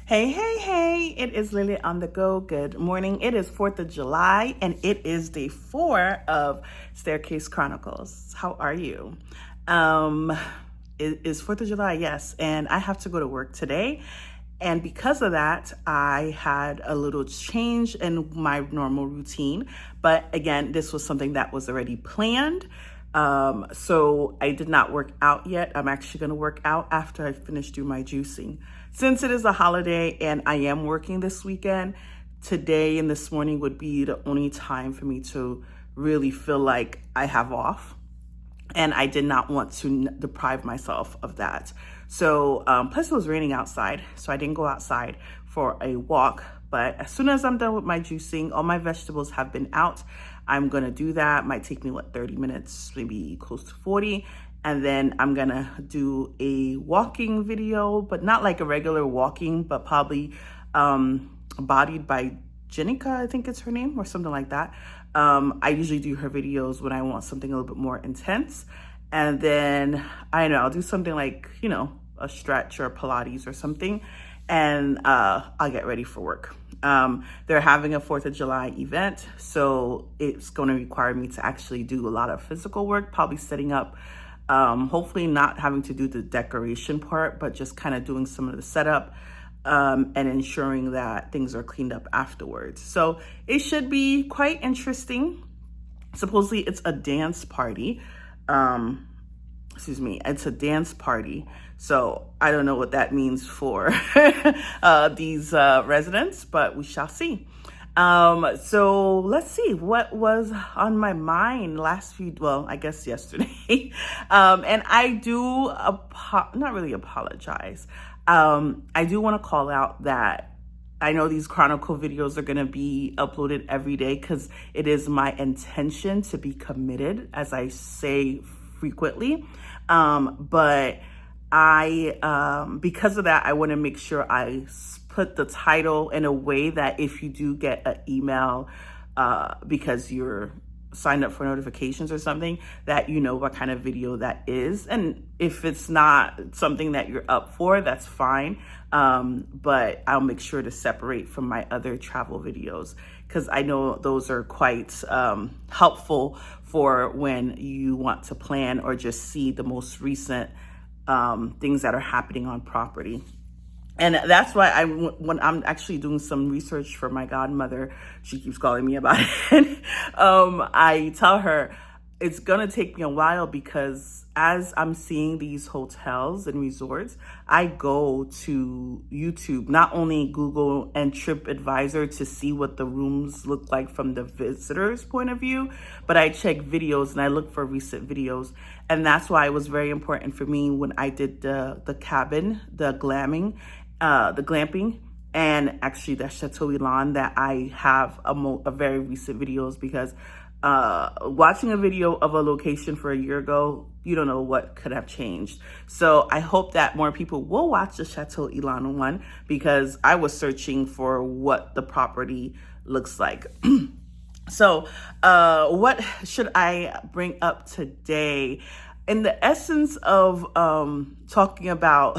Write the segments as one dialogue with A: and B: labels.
A: Hey, hey, hey, it is Lily on the go. Good morning. It is 4th of July and it is day 4 of Staircase Chronicles. How are you? It is 4th of July, yes, and I have to go to work today. And because of that, I had a little change in my normal routine. But again, this was something that was already planned. So I did not work out yet. I'm actually going to work out after I finish doing my juicing. Since it is a holiday and I am working this weekend, today and this morning would be the only time for me to really feel like I have off. And I did not want to deprive myself of that. So plus it was raining outside, so I didn't go outside for a walk. But as soon as I'm done with my juicing, all my vegetables have been out. I'm gonna do that. Might take me 30 minutes, maybe close to 40. And then I'm gonna do a walking video, but not like a regular walking, but probably Bodied by Jenica, I think it's her name, or something like that. I usually do her videos when I want something a little bit more intense. And then, I don't know, I'll do something like, a stretch or Pilates or something. And I'll get ready for work. They're having a 4th of July event, so it's going to require me to actually do a lot of physical work, probably setting up, hopefully not having to do the decoration part, but just kind of doing some of the setup and ensuring that things are cleaned up afterwards. So it should be quite interesting. Supposedly it's a dance party. It's a dance party. So I don't know what that means for these residents, but we shall see. So let's see what was on my mind I guess yesterday. And I do not really apologize. I do want to call out that I know these Chronicle videos are going to be uploaded every day because it is my intention to be committed, as I say frequently. But because of that, I want to make sure I put the title in a way that if you do get an email, because you're signed up for notifications or something, that you know what kind of video that is. And if it's not something that you're up for, that's fine. But I'll make sure to separate from my other travel videos, because I know those are quite helpful for when you want to plan or just see the most recent things that are happening on property. And that's why when I'm actually doing some research for my godmother, she keeps calling me about it. I tell her it's gonna take me a while, because as I'm seeing these hotels and resorts, I go to YouTube, not only Google and TripAdvisor to see what the rooms look like from the visitor's point of view, but I check videos and I look for recent videos. And that's why it was very important for me when I did the cabin, the glamping, and actually the Chateau Elan, that I have a very recent videos, because watching a video of a location for a year ago, you don't know what could have changed. So I hope that more people will watch the Chateau Elan one, because I was searching for what the property looks like. So what should I bring up today? In the essence of talking about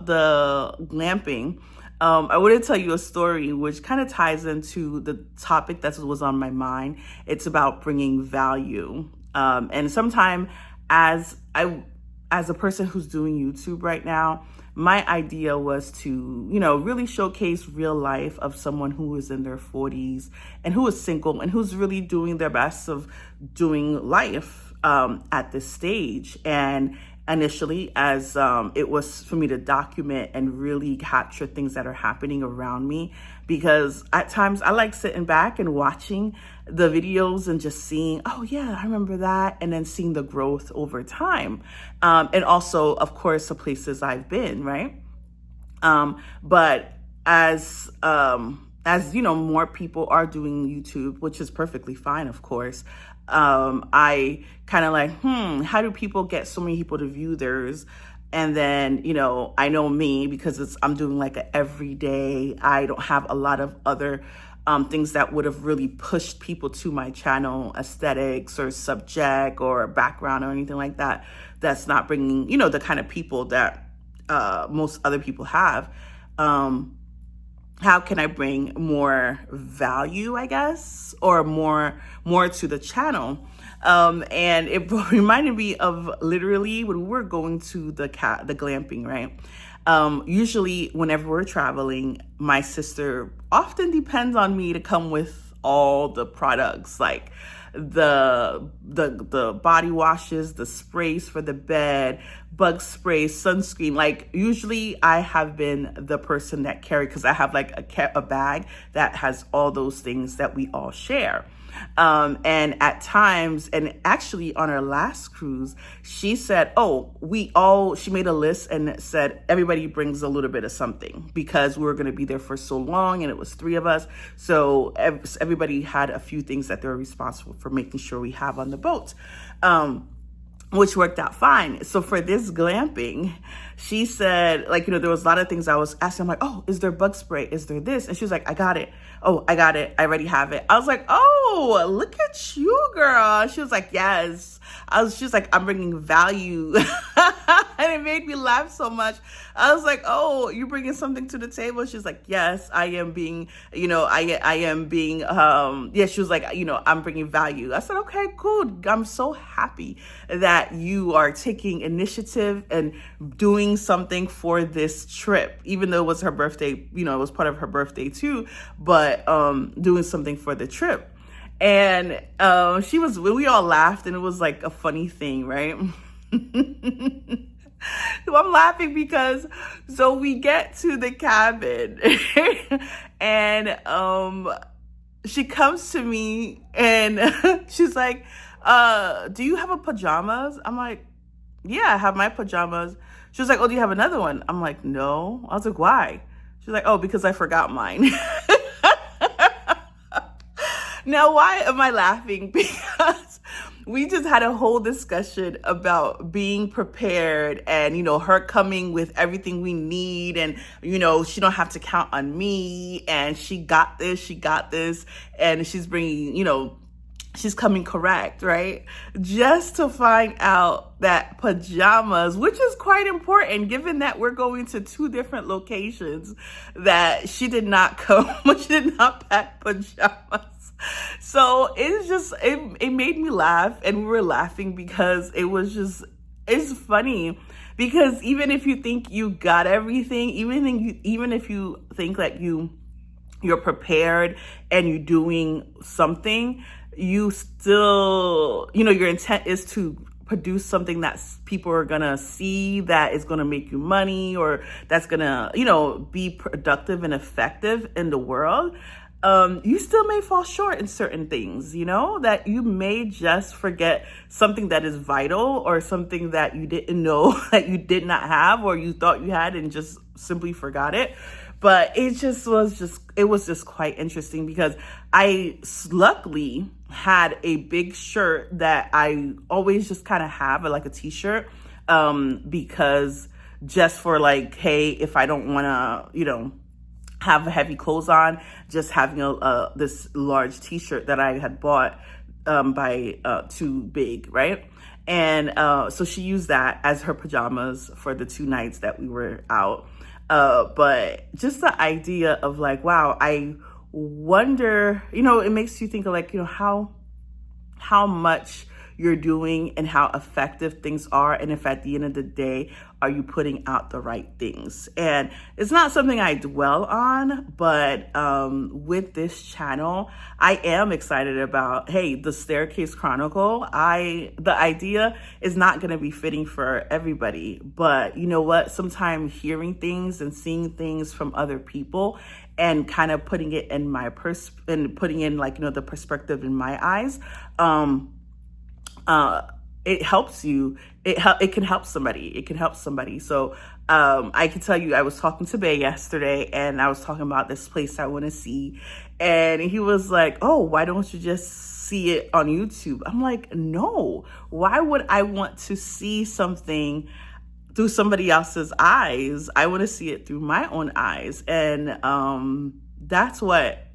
A: the glamping, I want to tell you a story which kind of ties into the topic that was on my mind. It's about bringing value. And sometimes as a person who's doing YouTube right now, my idea was to, really showcase real life of someone who is in their 40s and who is single and who's really doing their best of doing life at this stage. And initially, as it was for me to document and really capture things that are happening around me, because at times I like sitting back and watching the videos and just seeing, oh yeah, I remember that, and then seeing the growth over time, and also, of course, the places I've been, right? But as more people are doing YouTube, which is perfectly fine, of course, I kind of like, how do people get so many people to view theirs? And then, I know me, because I'm doing like a everyday, I don't have a lot of other things that would have really pushed people to my channel, aesthetics or subject or background or anything like that. That's not bringing, the kind of people that most other people have. How can I bring more value, I guess, or more to the channel? And it reminded me of literally when we were going to the glamping, right? Usually whenever we're traveling, my sister often depends on me to come with all the products, like the body washes, the sprays for the bed, bug spray, sunscreen. Like usually I have been the person that carry, because I have like a bag that has all those things that we all share. And at times, and actually on our last cruise, she said, she made a list and said, everybody brings a little bit of something, because we were going to be there for so long and it was 3 of us. So everybody had a few things that they were responsible for making sure we have on the boat. Which worked out fine. So for this glamping, she said, like, there was a lot of things I was asking. I'm like, oh, is there bug spray? Is there this? And she was like, I got it. Oh, I got it. I already have it. I was like, oh, look at you, girl. She was like, yes. She was like, I'm bringing value. And it made me laugh so much. I was like, oh, you're bringing something to the table? She's like, yes, I am being, I am being, she was like, I'm bringing value. I said, okay, cool. I'm so happy that you are taking initiative and doing something for this trip, even though it was her birthday, it was part of her birthday too, but doing something for the trip. And we all laughed, and it was like a funny thing, right? So I'm laughing because, so we get to the cabin and she comes to me and she's like, do you have a pajamas? I'm like, yeah, I have my pajamas. She was like, oh, do you have another one? I'm like, no. I was like, why? She's like, oh, because I forgot mine. Now, why am I laughing? Because we just had a whole discussion about being prepared and, her coming with everything we need. And, she don't have to count on me. And she got this. And she's bringing, she's coming correct, right? Just to find out that pajamas, which is quite important given that we're going to 2 different locations, that she did not come, she did not pack pajamas. So it made me laugh, and we were laughing because it's funny, because even if you think you got everything, even if you think that you're prepared and you're doing something, you still, your intent is to produce something that people are gonna see, that is gonna make you money, or that's gonna, be productive and effective in the world. You still may fall short in certain things, that you may just forget something that is vital, or something that you didn't know that you did not have, or you thought you had and just simply forgot it. But it was just quite interesting, because I luckily had a big shirt that I always just kind of have, like a t-shirt, because just for like, hey, if I don't want to, have heavy clothes on, just having this large t-shirt that I had bought by Too Big, right? And so she used that as her pajamas for the 2 nights that we were out. But just the idea of like, wow, I wonder, it makes you think of like, how much you're doing and how effective things are. And if at the end of the day, are you putting out the right things? And it's not something I dwell on, but with this channel, I am excited about, hey, the Staircase Chronicle. The idea is not going to be fitting for everybody, but you know what? Sometimes hearing things and seeing things from other people and kind of putting it in my putting in like, the perspective in my eyes, it helps you. It can help somebody. It can help somebody. So I can tell you, I was talking to Bay yesterday, and I was talking about this place I want to see, and he was like, oh, why don't you just see it on YouTube? I'm like, no, why would I want to see something through somebody else's eyes? I want to see it through my own eyes. And that's what,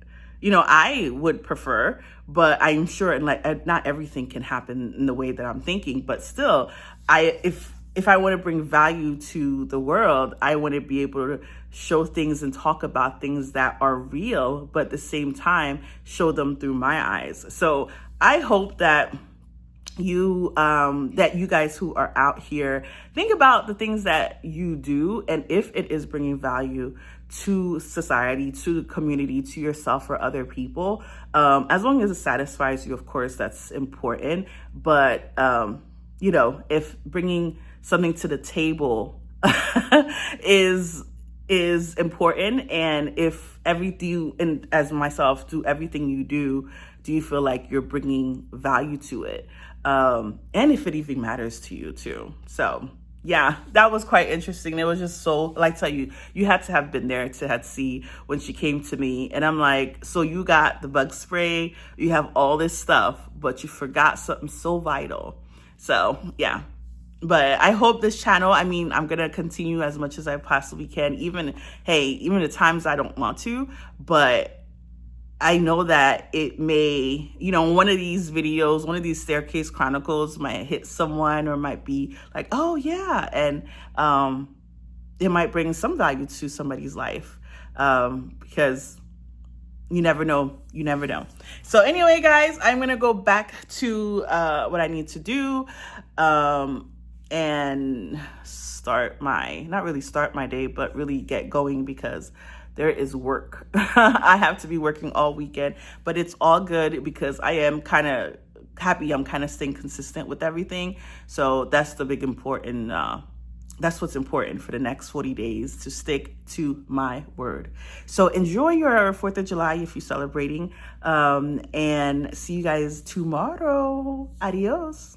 A: I would prefer. But I'm sure, and like, not everything can happen in the way that I'm thinking. But still, if if I want to bring value to the world, I want to be able to show things and talk about things that are real, but at the same time, show them through my eyes. So I hope that you guys who are out here think about the things that you do, and if it is bringing value to society, to the community, to yourself or other people, as long as it satisfies you, of course, that's important. But if bringing something to the table is important, and if everything, and as myself, do everything you do you feel like you're bringing value to it? And if it even matters to you too. So yeah, that was quite interesting. It was just so, like, tell you had to have been there to have see when she came to me, and I'm like, so you got the bug spray, you have all this stuff, but you forgot something so vital. So yeah. But I hope this channel, I'm going to continue as much as I possibly can, even the times I don't want to, but I know that it may, one of these videos, one of these Staircase Chronicles might hit someone, or might be like, oh yeah. And it might bring some value to somebody's life, because you never know. So anyway, guys, I'm going to go back to what I need to do. And not really start my day, but really get going, because there is work. I have to be working all weekend, but it's all good because I am kind of happy. I'm kind of staying consistent with everything. So that's the big important, that's what's important for the next 40 days, to stick to my word. So enjoy your 4th of July if you're celebrating, and see you guys tomorrow. Adios.